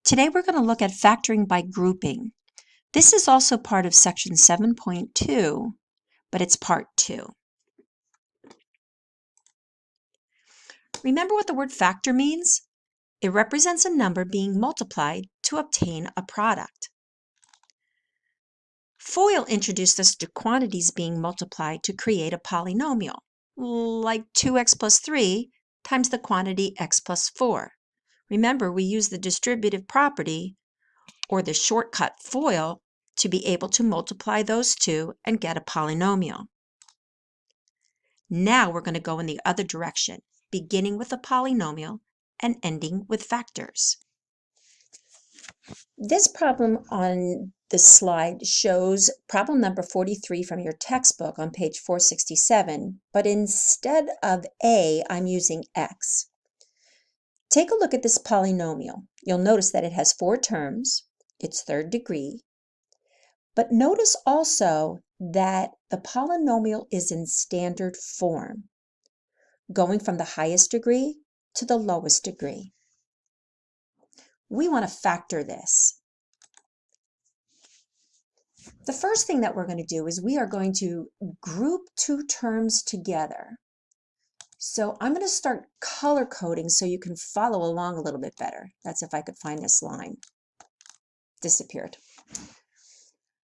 Today we're going to look at factoring by grouping. This is also part of section 7.2, but it's part 2. Remember what the word factor means? It represents a number being multiplied to obtain a product. FOIL introduced us to quantities being multiplied to create a polynomial, like 2x plus 3 times the quantity x plus 4. Remember, we use the distributive property, or the shortcut FOIL, to be able to multiply those two and get a polynomial. Now we're going to go in the other direction, beginning with a polynomial and ending with factors. This problem on the slide shows problem number 43 from your textbook on page 467, but instead of a, I'm using x. Take a look at this polynomial. You'll notice that it has 4 terms, it's third degree, but notice also that the polynomial is in standard form, going from the highest degree to the lowest degree. We want to factor this. The first thing that we're going to do is we are going to group 2 terms together. So I'm going to start color coding so you can follow along a little bit better. That's if I could find this line. Disappeared.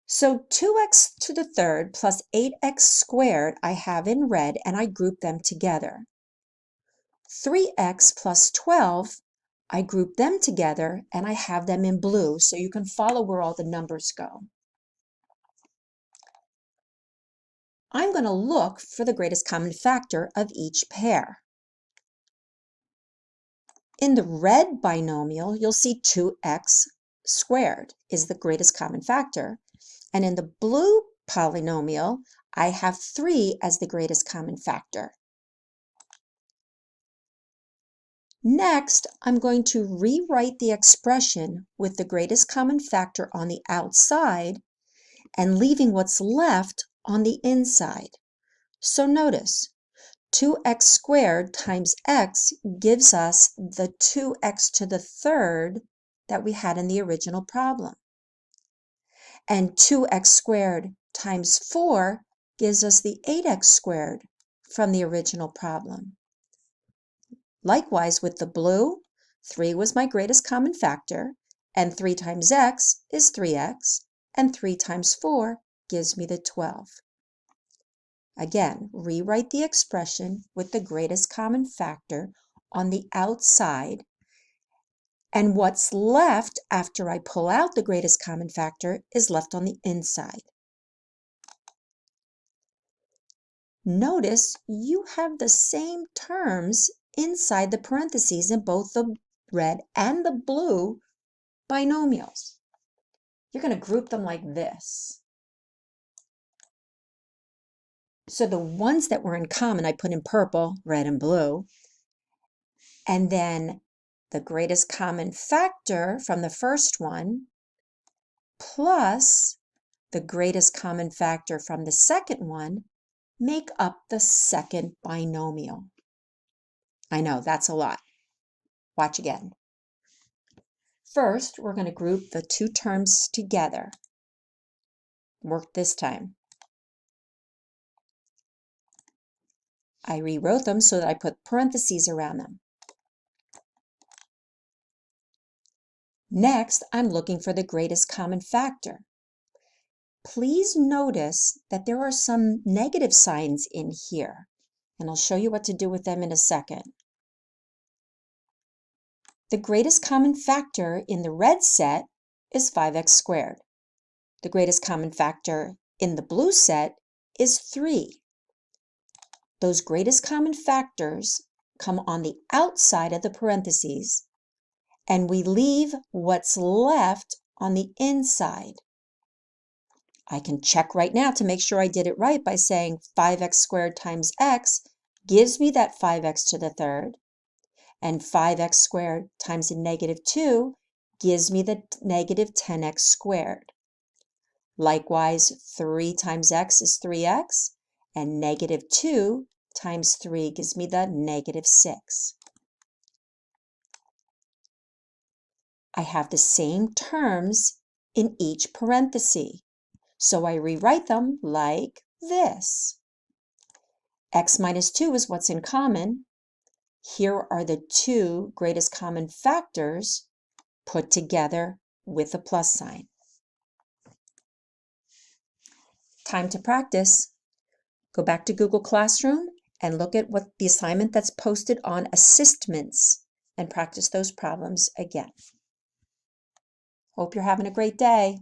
So 2x to the third plus 8x squared I have in red, and I group them together. 3x plus 12, I group them together and I have them in blue so you can follow where all the numbers go. I'm going to look for the greatest common factor of each pair. In the red binomial, you'll see 2x squared is the greatest common factor. And in the blue polynomial, I have 3 as the greatest common factor. Next, I'm going to rewrite the expression with the greatest common factor on the outside and leaving what's left on the inside. So notice, 2x squared times x gives us the 2x to the third that we had in the original problem. And 2x squared times 4 gives us the 8x squared from the original problem. Likewise with the blue, 3 was my greatest common factor, and 3 times x is 3x, and 3 times 4 gives me the 12. Again, rewrite the expression with the greatest common factor on the outside, and what's left after I pull out the greatest common factor is left on the inside. Notice you have the same terms inside the parentheses in both the red and the blue binomials. You're going to group them like this. So the ones that were in common I put in purple, red, and blue. And then the greatest common factor from the first one plus the greatest common factor from the second one make up the second binomial. I know, that's a lot. Watch again. First, we're going to group the 2 terms together. Work this time. I rewrote them so that I put parentheses around them. Next, I'm looking for the greatest common factor. Please notice that there are some negative signs in here, and I'll show you what to do with them in a second. The greatest common factor in the red set is 5x squared. The greatest common factor in the blue set is 3. Those greatest common factors come on the outside of the parentheses, and we leave what's left on the inside. I can check right now to make sure I did it right by saying 5x squared times x gives me that 5x to the third, and 5x squared times a negative 2 gives me the negative 10x squared. Likewise, 3 times x is 3x, and negative 2 times 3 gives me the negative 6. I have the same terms in each parenthesis, so I rewrite them like this. X minus 2 is what's in common. Here are the two greatest common factors put together with a plus sign. Time to practice. Go back to Google Classroom and look at what the assignment that's posted on Assistments and practice those problems again. Hope you're having a great day.